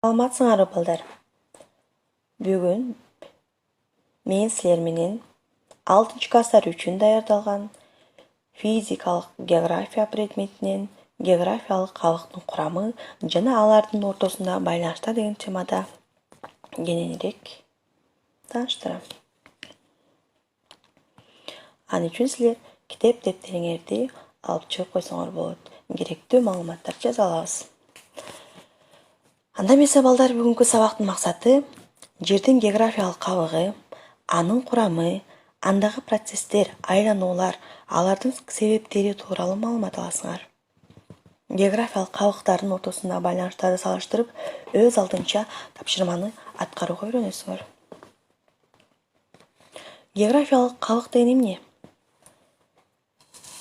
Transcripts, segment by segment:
Саламатсыңарбы балдар? Бүгүн мен силер менен 6 класстар үчүн даярдалган физикалык география предметинен географиялык кабыктын курамы жана алардын ортосундагы байланыштар деген темада кененирээк тааныштырам. Ал үчүн силер китеп дептериңерди алып чыгып койсоңор болот. Керектүү маалыматтарды жаза алабыз. Анда эмесе балдар, бүгүнкү сабактын максаты жердин географиялык кабыгы, анын курамы, андагы процесстер, айлануулар, алардын себептери тууралуу маалымат аласыңар. Географиялык кабыктардын ортосундагы байланыштарды салыштырып, өз алдынча тапшырманы аткарууга үйрөнөсүңөр. Географиялык кабык деген эмне?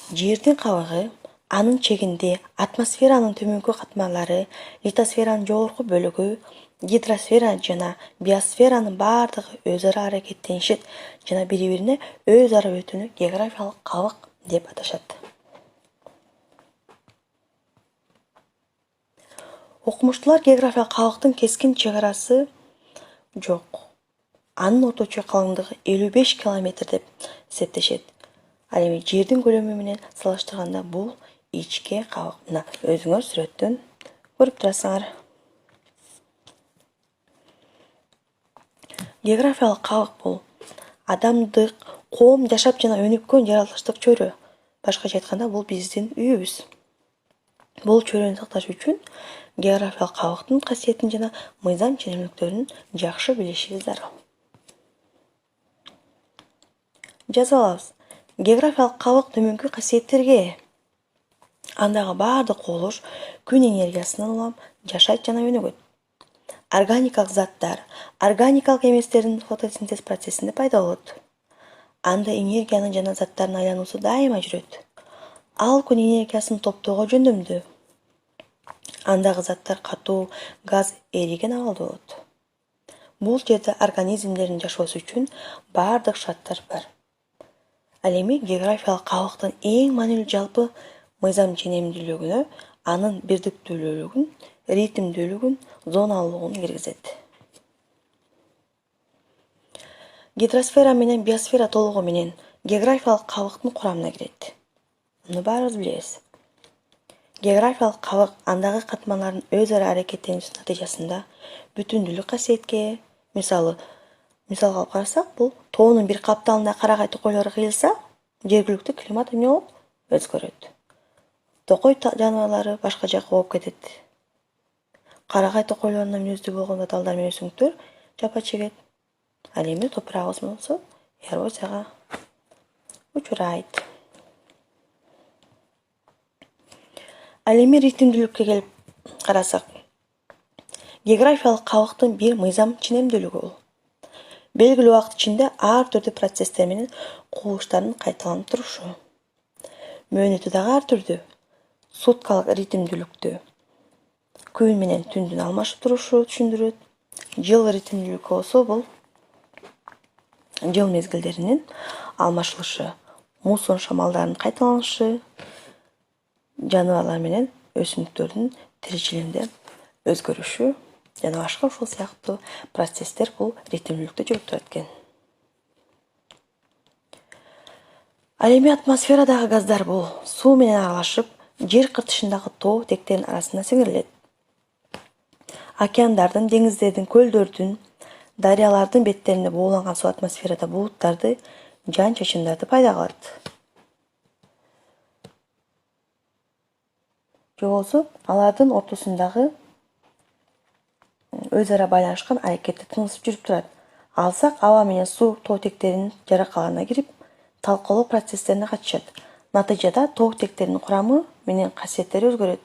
Жердин кабыгы анын чегинде атмосферанын төмөнкү катмарлары, литосферанын жогорку бөлүгү, гидросфера жана биосферанын баардыгы өз ара аракеттенишет жана бири-бирине өз ара өтүүнү географиялык кабык деп аташат. Окумуштуулар географиялык кабыктын кескин чек арасы жок. Анын орточо калыңдыгы 55 километр деп эсептешет. Ал эми жердин көлөмү менен салыштырганда бул ичке кабык. Мына өзүңөр сүрөттөн көрүп турасыңар. Географиялык кабык бул адамдык, коом жашап жана өнүккөн жаратылыштык чөйрө. Башкача айтканда, бул биздин үйүбүз. Бул чөйрөнү сакташ үчүн географиялык кабыктын касиетин жана мыйзам ченемдүүлүктөрүн жакшы билишибиз зарыл. Жазып алабыз. Географиялык кабык төмөнкү касиеттерге ээ. Андагы баардык кубулуш күн энергиясынан улам жашайт жана өнүгөт. Органикалык заттар органикалык эместердин фотосинтез процессинде пайда болот. Анда энергиянын жана заттардын айлануусу дайыма жүрөт. Ал күн энергиясын топтоого жөндөмдүү. Андагы заттар катуу, газ, эриген абалда болот. Бул жерде организмдердин жашоосу үчүн баардык шарттар бар. Ал эми географиялык кабыктын эң маанилүү жалпы мыйзам ченемдүүлүгүнө анын бирдиктүүлүгүн, ритмдүүлүгүн, зоналуулугун киргизет. Гидросфера менен биосфера толугу менен географиялык кабыктын курамына кирет. Муну баарыбыз билебиз. Географиялык кабык андагы катмарлардын өз ара аракеттениши натыйжасында бүтүндүүлүк касиетке ээ. Мисалга алып карасак, бул тоонун бир капталында карагай токойлор кыйылса, жергиликтүү климат эмне болот? Өзгөрөт. Токой жаныбарлары башка жакка болуп кетет. Карагай токойлорунан мүнөздүү болгон металлдар менен өсүмдүктөр жапа чегет. Ал эми топурагыбыз болсо эрозияга учурайт. Ал эми ритмдүүлүккө келип карасак, географиялык кабыктын бир мыйзам ченемдүүлүгү бул. Белгилүү убакыт ичинде ар түрдүү процесстер менен кубулуштардын кайталанып турушу. Мөөнөтү дагы ар түрдүү. Суткалык ритмдүүлүктү күн менен түндүн алмашып турушу түшүндүрөт. Жыл ритмдүүлүккө болсо, бул жыл мезгилдеринин алмашылышы, мусон шамалдарынын кайталанышы, жаныбарлар менен өсүмдүктөрдүн тиричилигинде өзгөрүшү жана башка ушул сыяктуу процесстер бул ритмдүүлүктү жүрүп турат экен. Ал эми атмосферадагы газдар бул суу менен аралашып, жер кыртышындагы тоо тектердин арасына сиңирилет. Океандардын, деңиздердин, көлдөрдүн, дарыялардын беттеринде бууланган суу атмосферада булуттарды, жан-чачындарды пайда кылат. Же болбосо алардын ортосундагы өз ара байланышкан аракетти тынысып жүрүп турат. Алсак, аба менен суу тоо тектеринин жаракаларына кирип, талкалоо процесстерине катышат. Натыйжада тоо тектеринин курамы менен касиеттери өзгөрөт.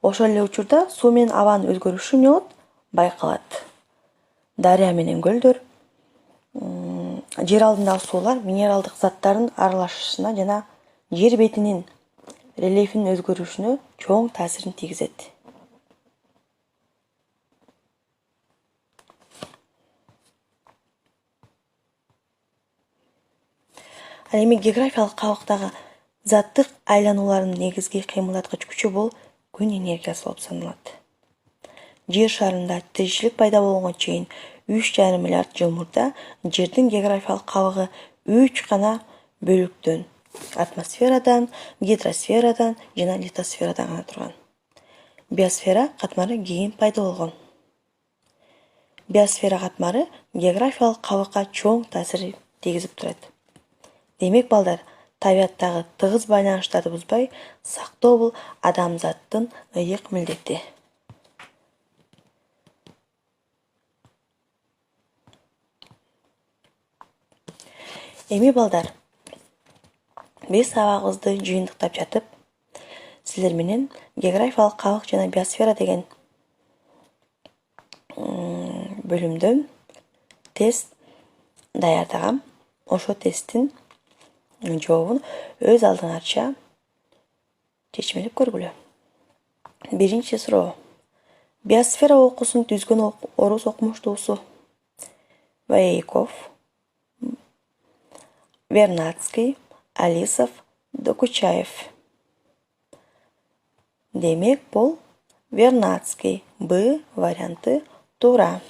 Ошол эле учурда суу менен абанын өзгөрүшү эмне болот? Байкалат. Дарыя менен көлдөр, жер алдындагы суулар минералдык заттардын аралашышына жана жер бетинин рельефинин өзгөрүшүнө чоң таасирин тийгизет. Ал эми географиялык кабыктагы заттык айлануулардын негизги кыймылдаткыч күчү бул күн энергиясы болуп саналат. жер шарында тіршілік пайда болғанға чейін 3,5 миллиард жыл мурда жердің географиялық қабығы 3 қана бөліктен атмосферадан, гидросферадан жана литосферадан ғана тұрған. Биосфера қатмары кейін пайда болған. Биосфера қатмары географиялық қабыққа чоң тәсір тигізіп тұрады. Демек балдар, табиғаттағы тығыз байланыштарды бұзбай сақтау бұл адамзаттың ыйык милдети. Эми балдар, биз сабагыбызды жыйынтыктап жатып, силер менен географиялык кабык жана биосфера деген бөлүмдөн тест даярдагам. Ошо тесттин жообун өз алдыңарча чечмелеп көргүлө. Биринчи суроо. Биосфера окуусун түзгөн орус окумуштуусу? Воейков, Вернадский, Алисов, Докучаев. Демек, бул Вернадский. Б варианты туура.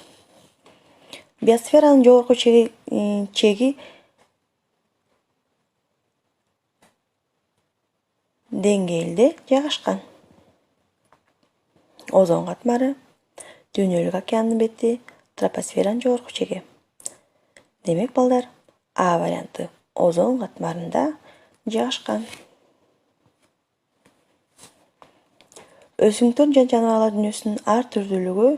Биосферанын жогорку чеги деңгээлде жайгашкан. Озон катмары, Дүйнөлүк океандын бети, тропосферанын жогорку чеги. Демек, балдар, А варианты озон катмарында жайгашкан. Өсүмдүктөр жана жаныбарлар дүйнөсүнүн ар түрдүүлүгү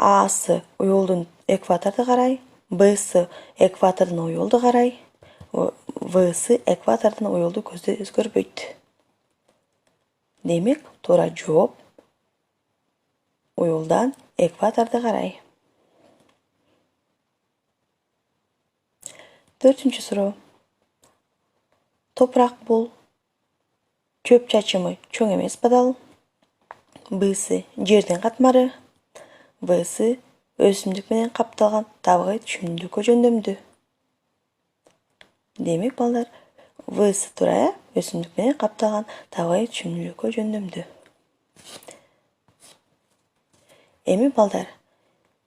Асы уюлдун экваторду карай, Бсы экватордун уюлду карай, Всы экватордун уюлду көздө өзгөрбөйт. Демек, туура жооп уюлдан экваторду карай. Төртүнчү суроо. Топурак бул чөп чачымы чоң эмес бадал. Бсы жердин катмары. Всы өсүмдүк менен капталган табигый түшүмдүккө жөндөмдүү. Демек, балдар, Всы туура, өсүмдүк менен капталган табигый түшүмдүккө жөндөмдүү. Эми балдар,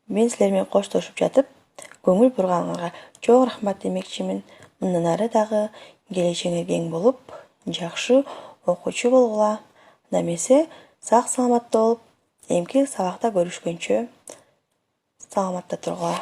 мен силер менен коштошуп жатып, көңүл бурганыңарга чоң рахмат демекчимин. Мындан ары дагы келечегиңер кең болуп, жакшы окуучу болгула. Анда эмесе сак саламатта болуп, эмки сабакта көрүшкөнчө саламатта тургула.